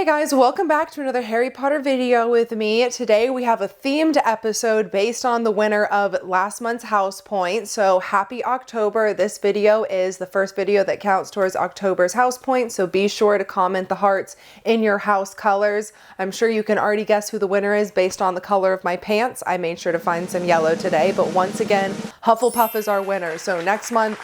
Hey guys, welcome back to another Harry Potter video with me. Today we have a themed episode based on the winner of last month's house point. So happy October. This video is the first video that counts towards October's house point. So be sure to comment the hearts in your house colors. I'm sure you can already guess who the winner is based on the color of my pants. I made sure to find some yellow today, but once again, Hufflepuff is our winner. So next month,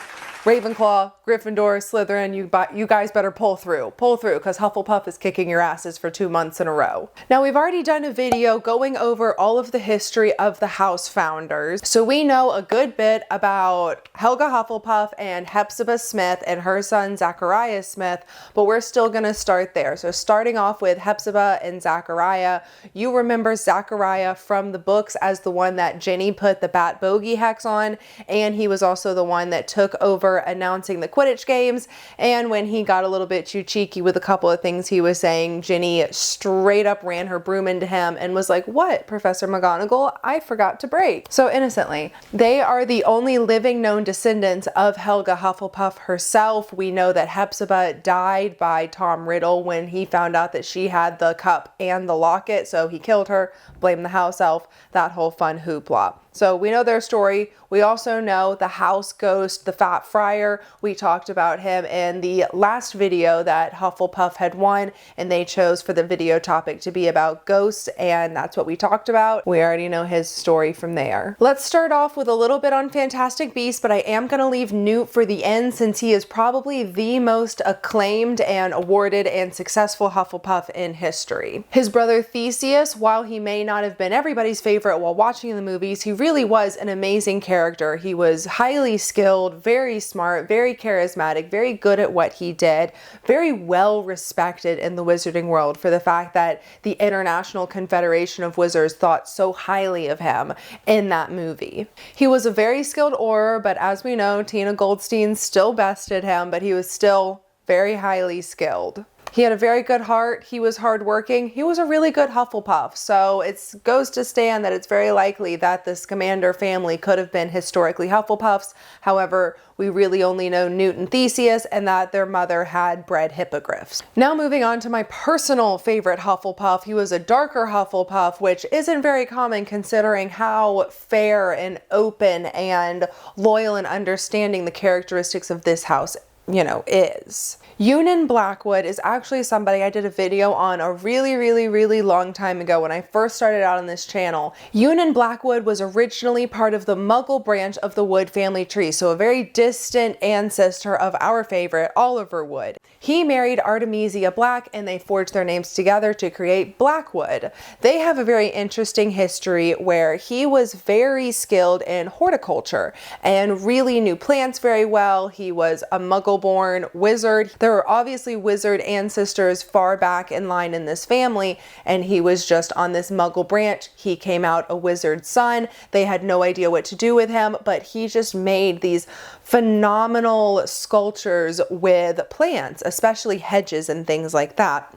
Ravenclaw, Gryffindor, Slytherin, you guys better pull through, because Hufflepuff is kicking your asses for 2 months in a row. Now, we've already done a video going over all of the history of the house founders, so we know a good bit about Helga Hufflepuff and Hepzibah Smith and her son Zachariah Smith, but we're still gonna start there. So starting off with Hepzibah and Zachariah, you remember Zachariah from the books as the one that Ginny put the bat bogey hex on, and he was also the one that took over announcing the Quidditch games. And when he got a little bit too cheeky with a couple of things he was saying, Ginny straight up ran her broom into him and was like, "What, Professor McGonagall? I forgot to break." So innocently. They are the only living known descendants of Helga Hufflepuff herself. We know that Hepzibah died by Tom Riddle when he found out that she had the cup and the locket, so he killed her, blamed the house elf, that whole fun hoopla. So we know their story. We also know the house ghost, the Fat Friar. We talked about him in the last video that Hufflepuff had won, and they chose for the video topic to be about ghosts, and that's what we talked about. We already know his story from there. Let's start off with a little bit on Fantastic Beasts, but I am going to leave Newt for the end since he is probably the most acclaimed and awarded and successful Hufflepuff in history. His brother Theseus, while he may not have been everybody's favorite while watching the movies, he really was an amazing character. He was highly skilled, very smart, very charismatic, very good at what he did, very well respected in the wizarding world for the fact that the International Confederation of Wizards thought so highly of him in that movie. He was a very skilled Auror, but as we know, Tina Goldstein still bested him, but he was still very highly skilled. He had a very good heart. He was hardworking. He was a really good Hufflepuff. So it goes to stand that it's very likely that the Scamander family could have been historically Hufflepuffs. However, we really only know Newt and Theseus and that their mother had bred hippogriffs. Now moving on to my personal favorite Hufflepuff. He was a darker Hufflepuff, which isn't very common considering how fair and open and loyal and understanding the characteristics of this house is. Eunan Blackwood is actually somebody I did a video on a really long time ago when I first started out on this channel. Eunan Blackwood was originally part of the Muggle branch of the Wood family tree, so a very distant ancestor of our favorite, Oliver Wood. He married Artemisia Black and they forged their names together to create Blackwood. They have a very interesting history where he was very skilled in horticulture and really knew plants very well. He was a Muggle-born wizard. There were obviously wizard ancestors far back in line in this family, and he was just on this Muggle branch. He came out a wizard's son. They had no idea what to do with him, but he just made these phenomenal sculptures with plants, especially hedges and things like that.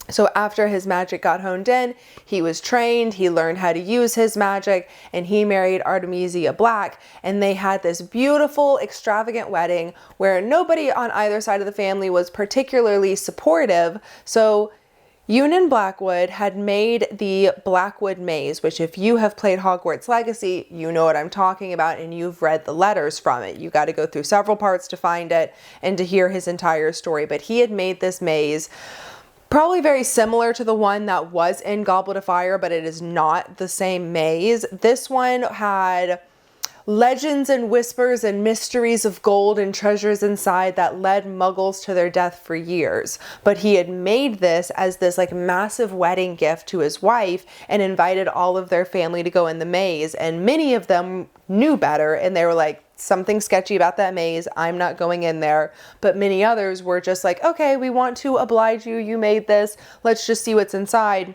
So after his magic got honed in, he was trained, he learned how to use his magic, and he married Artemisia Black, and they had this beautiful, extravagant wedding where nobody on either side of the family was particularly supportive. So Eunan Blackwood had made the Blackwood Maze, which if you have played Hogwarts Legacy, you know what I'm talking about and you've read the letters from it. You got to go through several parts to find it and to hear his entire story, but he had made this maze probably very similar to the one that was in Goblet of Fire, but it is not the same maze. This one had legends and whispers and mysteries of gold and treasures inside that led Muggles to their death for years. But he had made this as this like massive wedding gift to his wife and invited all of their family to go in the maze. And many of them knew better and they were like, something sketchy about that maze, I'm not going in there. But many others were just like, okay, we want to oblige you, you made this, let's just see what's inside.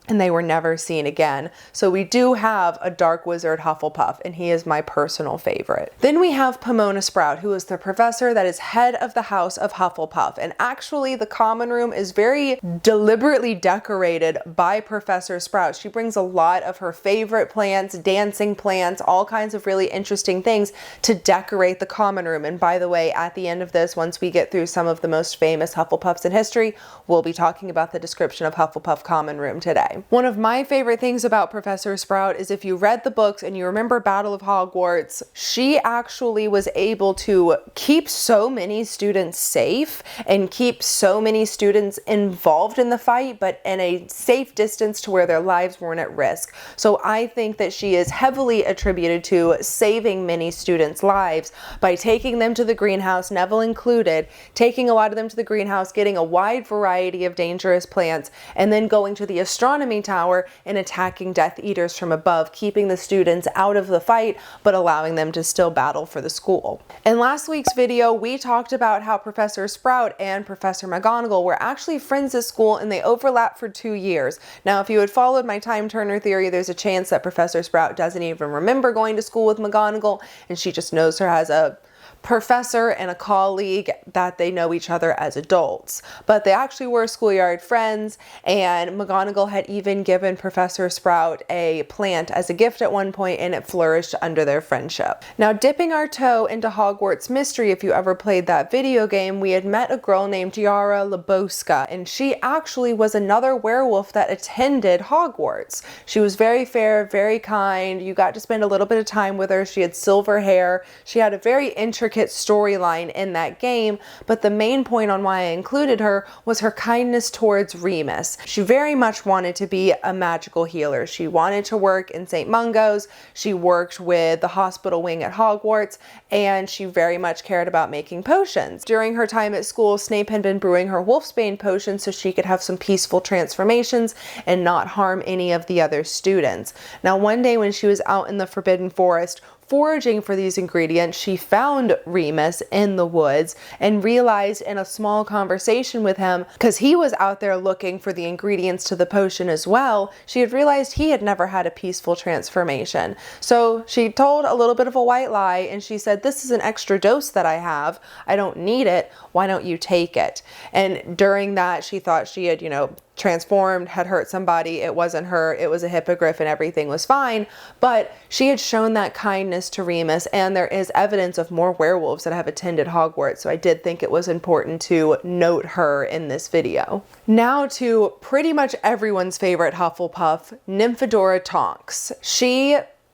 and they were never seen again. So we do have a dark wizard Hufflepuff, and he is my personal favorite. Then we have Pomona Sprout, who is the professor that is head of the house of Hufflepuff. And actually the common room is very deliberately decorated by Professor Sprout. She brings a lot of her favorite plants, dancing plants, all kinds of really interesting things to decorate the common room. And by the way, at the end of this, once we get through some of the most famous Hufflepuffs in history, we'll be talking about the description of Hufflepuff common room today. One of my favorite things about Professor Sprout is if you read the books and you remember Battle of Hogwarts, she actually was able to keep so many students safe and keep so many students involved in the fight, but in a safe distance to where their lives weren't at risk. So I think that she is heavily attributed to saving many students' lives by taking them to the greenhouse, Neville included, taking a lot of them to the greenhouse, getting a wide variety of dangerous plants, and then going to the astronomy tower and attacking Death Eaters from above, keeping the students out of the fight, but allowing them to still battle for the school. In last week's video, we talked about how Professor Sprout and Professor McGonagall were actually friends at school, and they overlapped for 2 years. Now, if you had followed my time turner theory, there's a chance that Professor Sprout doesn't even remember going to school with McGonagall, and she just knows her as a professor and a colleague, that they know each other as adults. But they actually were schoolyard friends, and McGonagall had even given Professor Sprout a plant as a gift at one point, and it flourished under their friendship. Now, dipping our toe into Hogwarts mystery, if you ever played that video game, we had met a girl named Yara Lebowska, and she actually was another werewolf that attended Hogwarts. She was very fair, very kind. You got to spend a little bit of time with her. She had silver hair. She had a very intricate storyline in that game, but the main point on why I included her was her kindness towards Remus. She very much wanted to be a magical healer. She wanted to work in St. Mungo's. She worked with the hospital wing at Hogwarts, and she very much cared about making potions. During her time at school, Snape had been brewing her Wolfsbane potion so she could have some peaceful transformations and not harm any of the other students. Now, one day when she was out in the Forbidden Forest foraging for these ingredients, she found Remus in the woods and realized in a small conversation with him, because he was out there looking for the ingredients to the potion as well, she had realized he had never had a peaceful transformation. So she told a little bit of a white lie, and she said, "This is an extra dose that I have. I don't need it. Why don't you take it?" And during that, she thought she had, transformed, had hurt somebody. It wasn't her, it was a hippogriff, and everything was fine. But she had shown that kindness to Remus, and there is evidence of more werewolves that have attended Hogwarts, so I did think it was important to note her in this video. Now to pretty much everyone's favorite Hufflepuff, Nymphadora Tonks.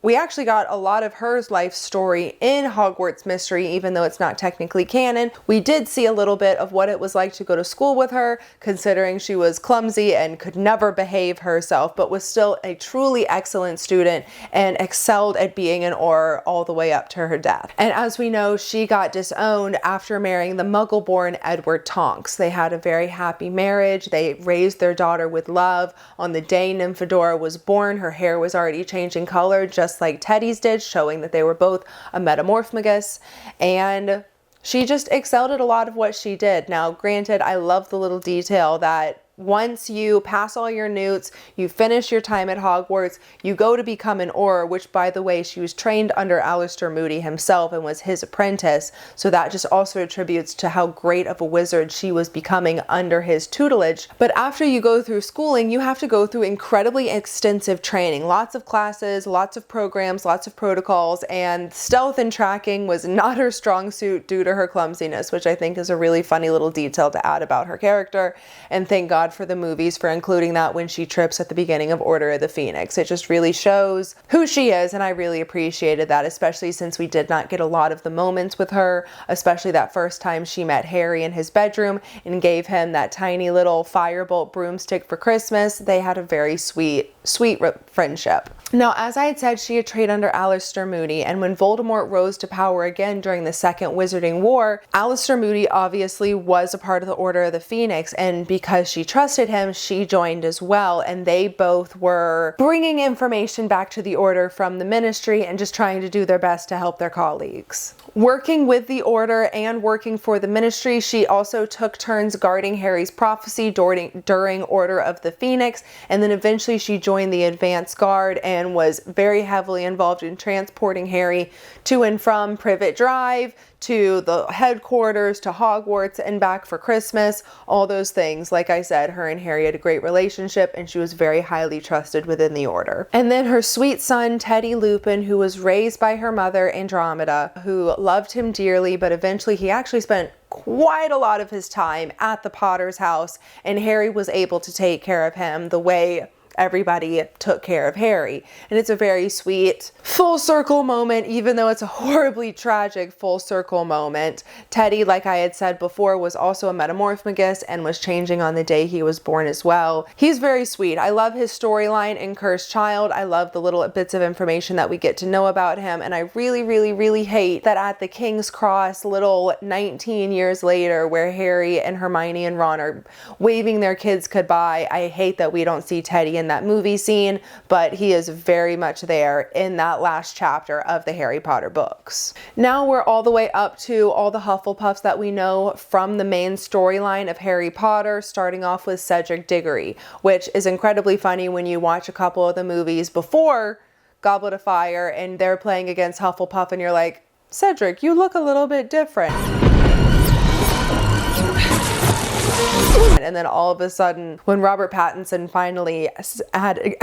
We actually got a lot of her life story in Hogwarts Mystery, even though it's not technically canon. We did see a little bit of what it was like to go to school with her, considering she was clumsy and could never behave herself, but was still a truly excellent student and excelled at being an Auror all the way up to her death. And as we know, she got disowned after marrying the Muggle-born Edward Tonks. They had a very happy marriage. They raised their daughter with love. On the day Nymphadora was born, her hair was already changing color, just like Teddy's did, showing that they were both a metamorphogus, and she just excelled at a lot of what she did. Now, granted, I love the little detail that once you pass all your newts, you finish your time at Hogwarts, you go to become an Auror, which, by the way, she was trained under Alastor Moody himself and was his apprentice, so that just also attributes to how great of a wizard she was becoming under his tutelage. But after you go through schooling, you have to go through incredibly extensive training, lots of classes, lots of programs, lots of protocols, and stealth and tracking was not her strong suit due to her clumsiness, which I think is a really funny little detail to add about her character, and thank God for the movies for including that when she trips at the beginning of Order of the Phoenix. It just really shows who she is, and I really appreciated that, especially since we did not get a lot of the moments with her, especially that first time she met Harry in his bedroom and gave him that tiny little firebolt broomstick for Christmas. They had a very sweet friendship. Now, as I had said, she had trained under Alastor Moody, and when Voldemort rose to power again during the Second Wizarding War, Alastor Moody obviously was a part of the Order of the Phoenix, and because she trusted him, she joined as well, and they both were bringing information back to the Order from the Ministry and just trying to do their best to help their colleagues. Working with the Order and working for the Ministry, she also took turns guarding Harry's prophecy during Order of the Phoenix, and then eventually she joined the Advance Guard and was very heavily involved in transporting Harry to and from Privet Drive, to the headquarters, to Hogwarts, and back for Christmas, all those things. Like I said, her and Harry had a great relationship, and she was very highly trusted within the Order. And then her sweet son, Teddy Lupin, who was raised by her mother, Andromeda, who loved him dearly, but eventually he actually spent quite a lot of his time at the Potter's house, and Harry was able to take care of him the way everybody took care of Harry. And it's a very sweet full circle moment, even though it's a horribly tragic full circle moment. Teddy, like I had said before, was also a metamorphogus and was changing on the day he was born as well. He's very sweet. I love his storyline in Cursed Child. I love the little bits of information that we get to know about him, and I really, really, really hate that at the King's Cross, little 19 years later, where Harry and Hermione and Ron are waving their kids goodbye, I hate that we don't see Teddy in that movie scene, but he is very much there in that last chapter of the Harry Potter books. Now we're all the way up to all the Hufflepuffs that we know from the main storyline of Harry Potter, starting off with Cedric Diggory, which is incredibly funny when you watch a couple of the movies before Goblet of Fire and they're playing against Hufflepuff and you're like, Cedric, you look a little bit different. And then all of a sudden, when Robert Pattinson finally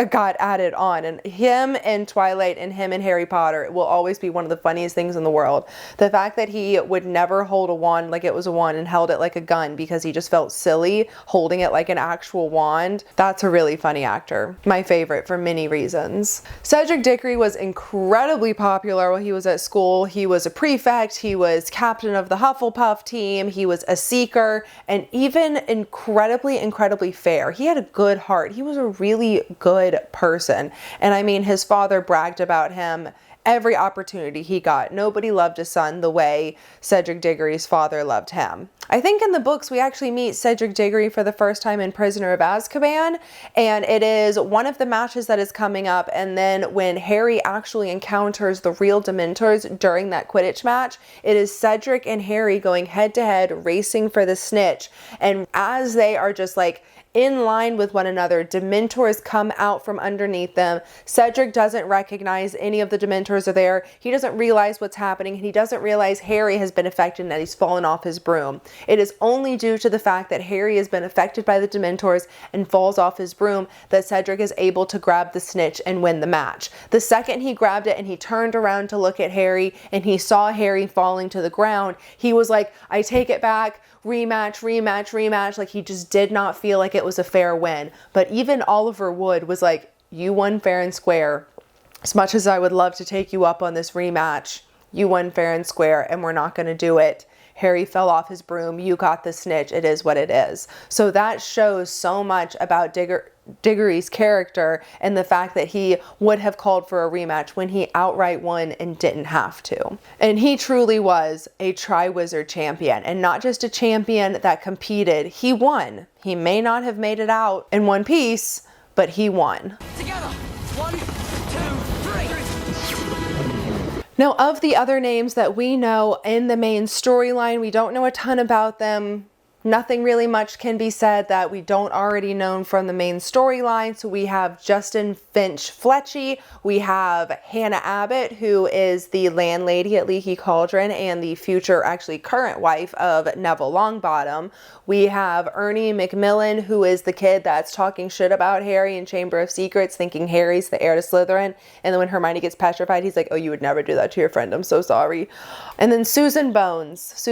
got added on, and him and Twilight and him and Harry Potter will always be one of the funniest things in the world. The fact that he would never hold a wand like it was a wand and held it like a gun because he just felt silly holding it like an actual wand. That's a really funny actor. My favorite for many reasons. Cedric Diggory was incredibly popular while he was at school. He was a prefect, he was captain of the Hufflepuff team, he was a seeker, and even incredibly fair. He had a good heart. He was a really good person. And I mean, his father bragged about him every opportunity he got. Nobody loved his son the way Cedric Diggory's father loved him. I think in the books we actually meet Cedric Diggory for the first time in Prisoner of Azkaban, and it is one of the matches that is coming up, and then when Harry actually encounters the real Dementors during that Quidditch match, it is Cedric and Harry going head to head racing for the snitch, and as they are just like in line with one another, Dementors come out from underneath them. Cedric doesn't recognize any of the Dementors are there. He doesn't realize what's happening. He doesn't realize Harry has been affected and that he's fallen off his broom. It is only due to the fact that Harry has been affected by the Dementors and falls off his broom that Cedric is able to grab the snitch and win the match. The second he grabbed it and he turned around to look at Harry and he saw Harry falling to the ground, he was like, I take it back. Rematch, rematch, rematch. Like, he just did not feel like it was a fair win. But even Oliver Wood was like, you won fair and square. As much as I would love to take you up on this rematch, you won fair and square, and we're not going to do it. Harry fell off his broom. You got the snitch. It is what it is. So that shows so much about Diggory's character and the fact that he would have called for a rematch when he outright won and didn't have to. And he truly was a Triwizard champion, and not just a champion that competed. He won. He may not have made it out in one piece, but he won. Together. 1, 2, 3. Now, of the other names that we know in the main storyline, we don't know a ton about them. Nothing really much can be said that we don't already know from the main storyline. So we have Justin Finch Fletchy, we have Hannah Abbott, who is the landlady at Leaky Cauldron and the future, actually current wife of Neville Longbottom. We have Ernie McMillan, who is the kid that's talking shit about Harry in Chamber of Secrets, thinking Harry's the heir to Slytherin. And then when Hermione gets petrified, he's like, oh, you would never do that to your friend. I'm so sorry. And then Susan Bones,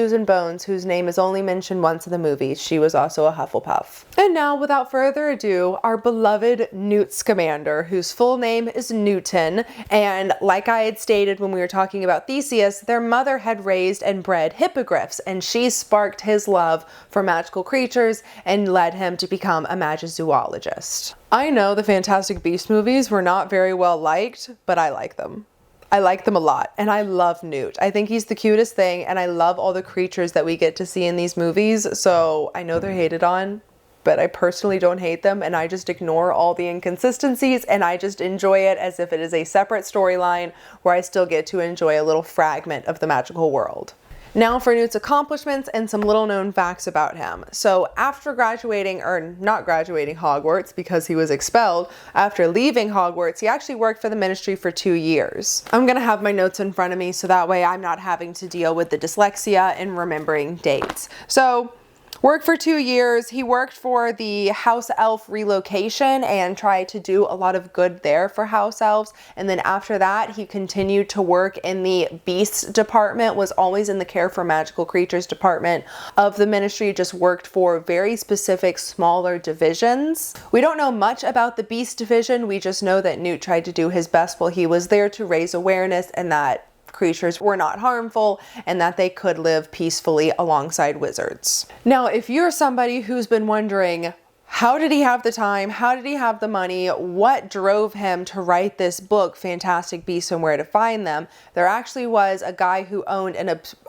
whose name is only mentioned once in the movie. She was also a Hufflepuff. And now, without further ado, our beloved Newt Scamander, whose full name is Newton. And like I had stated when we were talking about Theseus, their mother had raised and bred hippogriffs, and she sparked his love for magical creatures and led him to become a magizoologist. I know the Fantastic Beasts movies were not very well liked, but I like them. I like them a lot, and I love Newt. I think he's the cutest thing, and I love all the creatures that we get to see in these movies, so I know they're hated on, but I personally don't hate them, and I just ignore all the inconsistencies and I just enjoy it as if it is a separate storyline where I still get to enjoy a little fragment of the magical world. Now for Newt's accomplishments and some little known facts about him. So after graduating, or not graduating Hogwarts because he was expelled, after leaving Hogwarts, he actually worked for the Ministry for 2 years. I'm gonna have my notes in front of me so that way I'm not having to deal with the dyslexia and remembering dates. So worked for 2 years. He worked for the house elf relocation and tried to do a lot of good there for house elves. And then after that, he continued to work in the beasts department, was always in the care for magical creatures department of the Ministry, just worked for very specific smaller divisions. We don't know much about the beast division. We just know that Newt tried to do his best while he was there to raise awareness and that creatures were not harmful and that they could live peacefully alongside wizards. Now, if you're somebody who's been wondering, how did he have the time? How did he have the money? What drove him to write this book, Fantastic Beasts and Where to Find Them? There actually was a guy who owned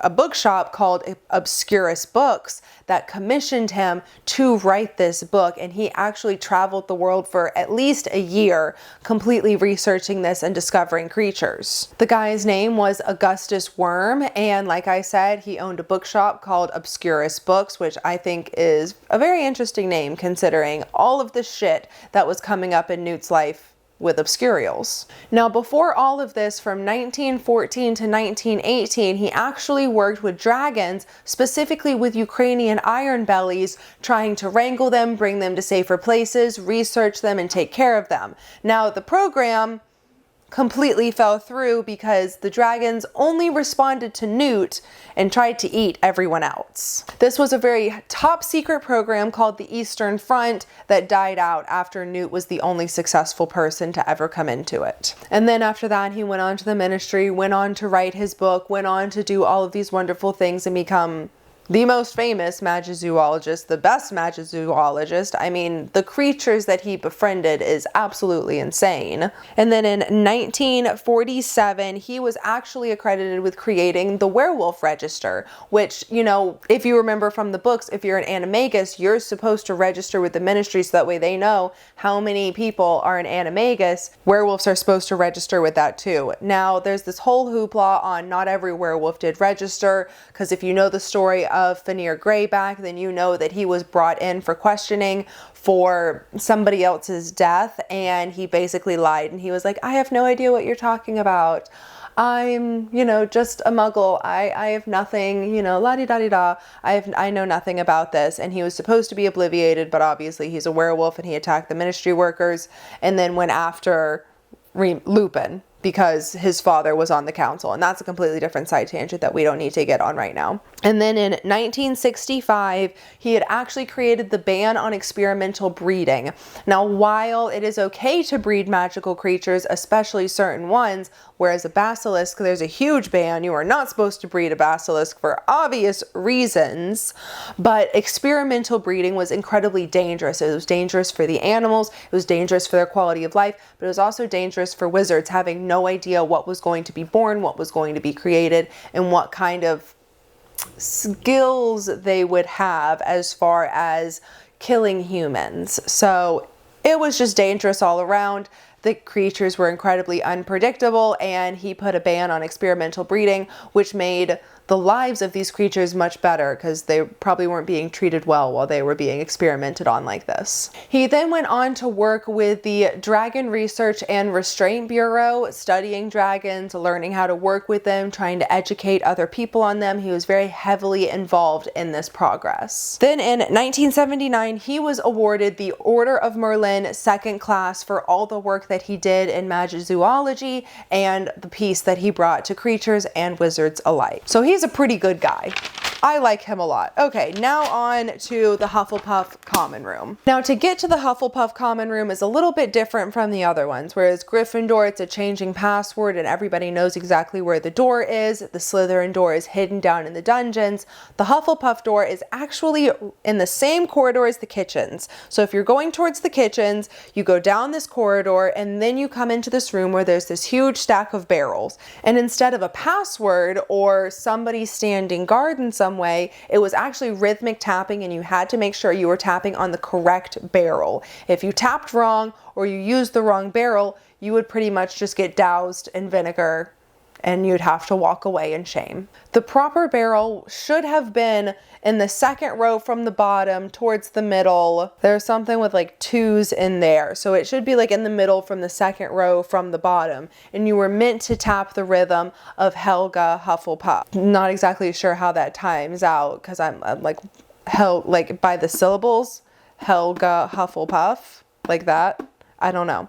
a bookshop called Obscurus Books that commissioned him to write this book, and he actually traveled the world for at least a year completely researching this and discovering creatures. The guy's name was Augustus Worm, and like I said, he owned a bookshop called Obscurus Books, which I think is a very interesting name considering all of the shit that was coming up in Newt's life with Obscurials. Now, before all of this, from 1914 to 1918, he actually worked with dragons, specifically with Ukrainian iron bellies, trying to wrangle them, bring them to safer places, research them, and take care of them. Now, the program completely fell through because the dragons only responded to Newt and tried to eat everyone else. This was a very top secret program called the Eastern Front that died out after Newt was the only successful person to ever come into it. And then after that, he went on to the Ministry, went on to write his book, went on to do all of these wonderful things and become the most famous magizoologist, the best magizoologist. I mean, the creatures that he befriended is absolutely insane. And then in 1947, he was actually accredited with creating the werewolf register, which, you know, if you remember from the books, if you're an animagus, you're supposed to register with the Ministry so that way they know how many people are an animagus. Werewolves are supposed to register with that too. Now, there's this whole hoopla on not every werewolf did register, because if you know the story of Fenrir Greyback, then you know that he was brought in for questioning for somebody else's death, and he basically lied and he was like, I have no idea what you're talking about. I'm, you know, just a muggle. I have nothing, you know, la-di-da-di-da. I know nothing about this. And he was supposed to be obliviated, but obviously he's a werewolf and he attacked the Ministry workers and then went after Lupin because his father was on the council. And that's a completely different side tangent that we don't need to get on right now. And then in 1965, he had actually created the ban on experimental breeding. Now, while it is okay to breed magical creatures, especially certain ones, whereas a basilisk, there's a huge ban. You are not supposed to breed a basilisk for obvious reasons, but experimental breeding was incredibly dangerous. It was dangerous for the animals, it was dangerous for their quality of life, but it was also dangerous for wizards having no idea what was going to be born, what was going to be created, and what kind of skills they would have as far as killing humans. So it was just dangerous all around. The creatures were incredibly unpredictable, and he put a ban on experimental breeding, which made the lives of these creatures much better because they probably weren't being treated well while they were being experimented on like this. He then went on to work with the Dragon Research and Restraint Bureau, studying dragons, learning how to work with them, trying to educate other people on them. He was very heavily involved in this progress. Then in 1979, he was awarded the Order of Merlin second class for all the work that he did in magizoology and the peace that he brought to creatures and wizards alike. So he's a pretty good guy. I like him a lot. Okay, now on to the Hufflepuff common room. Now, to get to the Hufflepuff common room is a little bit different from the other ones. Whereas Gryffindor, it's a changing password and everybody knows exactly where the door is. The Slytherin door is hidden down in the dungeons. The Hufflepuff door is actually in the same corridor as the kitchens. So if you're going towards the kitchens, you go down this corridor and then you come into this room where there's this huge stack of barrels. And instead of a password or somebody standing guard in some some way. It was actually rhythmic tapping, and you had to make sure you were tapping on the correct barrel. If you tapped wrong or you used the wrong barrel, you would pretty much just get doused in vinegar and you'd have to walk away in shame. The proper barrel should have been in the second row from the bottom towards the middle. There's something with like 2s in there. So it should be like in the middle from the second row from the bottom. And you were meant to tap the rhythm of Helga Hufflepuff. Not exactly sure how that times out because I'm like by the syllables, Helga Hufflepuff, like that. I don't know.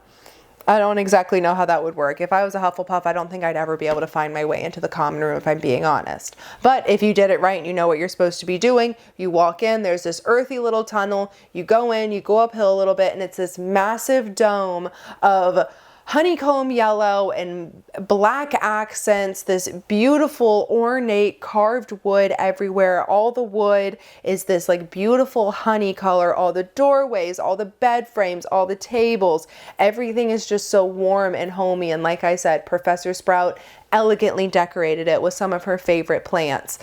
I don't exactly know how that would work. If I was a Hufflepuff, I don't think I'd ever be able to find my way into the common room, if I'm being honest. But if you did it right and you know what you're supposed to be doing, you walk in, there's this earthy little tunnel, you go in, you go uphill a little bit, and it's this massive dome of honeycomb yellow and black accents, this beautiful ornate carved wood everywhere. All the wood is this like beautiful honey color, all the doorways, all the bed frames, all the tables, everything is just so warm and homey. And like I said, Professor Sprout elegantly decorated it with some of her favorite plants.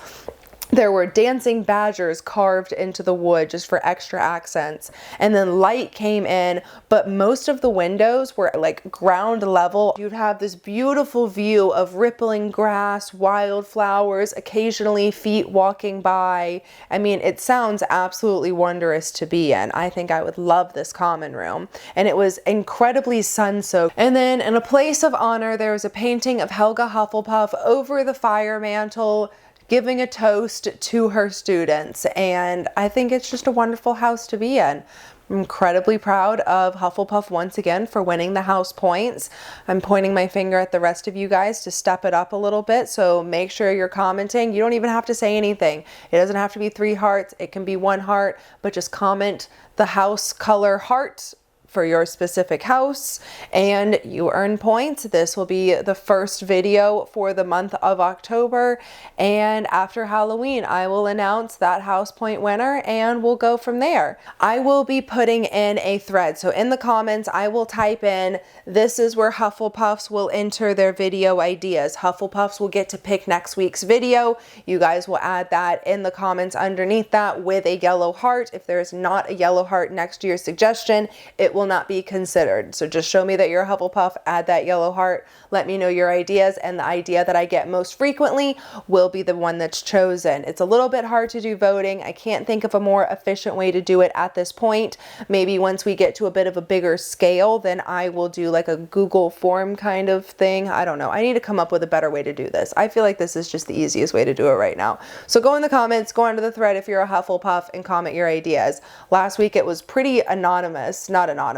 There were dancing badgers carved into the wood just for extra accents. And then light came in, but most of the windows were like ground level. You'd have this beautiful view of rippling grass, wildflowers, occasionally feet walking by. I mean, it sounds absolutely wondrous to be in. I think I would love this common room. And it was incredibly sun-soaked. And then in a place of honor, there was a painting of Helga Hufflepuff over the fire mantle, giving a toast to her students. And I think it's just a wonderful house to be in. I'm incredibly proud of Hufflepuff once again for winning the house points. I'm pointing my finger at the rest of you guys to step it up a little bit. So make sure you're commenting. You don't even have to say anything. It doesn't have to be 3 hearts. It can be 1 heart, but just comment the house color heart for your specific house and you earn points. This will be the first video for the month of October, and after Halloween I will announce that house point winner and we'll go from there. I will be putting in a thread, so in the comments I will type in, this is where Hufflepuffs will enter their video ideas. Hufflepuffs will get to pick next week's video. You guys will add that in the comments underneath that with a yellow heart. If there is not a yellow heart next to your suggestion, it will not be considered. So just show me that you're a Hufflepuff, add that yellow heart, let me know your ideas, and the idea that I get most frequently will be the one that's chosen. It's a little bit hard to do voting. I can't think of a more efficient way to do it at this point. Maybe once we get to a bit of a bigger scale, then I will do like a Google form kind of thing. I don't know. I need to come up with a better way to do this. I feel like this is just the easiest way to do it right now. So go in the comments, go onto the thread if you're a Hufflepuff and comment your ideas. Last week it was pretty anonymous, not anonymous,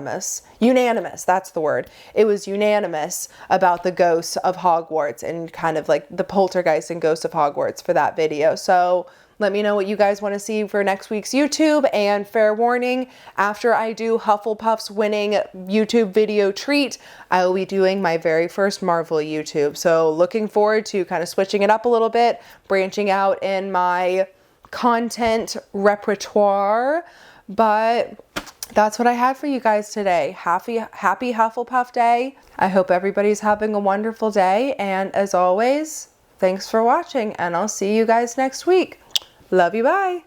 unanimous, that's the word. It was unanimous about the ghosts of Hogwarts and kind of like the poltergeist and ghosts of Hogwarts for that video. So let me know what you guys want to see for next week's YouTube, and fair warning, after I do Hufflepuffs winning YouTube video treat, I will be doing my very first Marvel YouTube. So looking forward to kind of switching it up a little bit, branching out in my content repertoire, but that's what I had for you guys today. Happy Hufflepuff Day. I hope everybody's having a wonderful day, and as always, thanks for watching, and I'll see you guys next week. Love you, bye.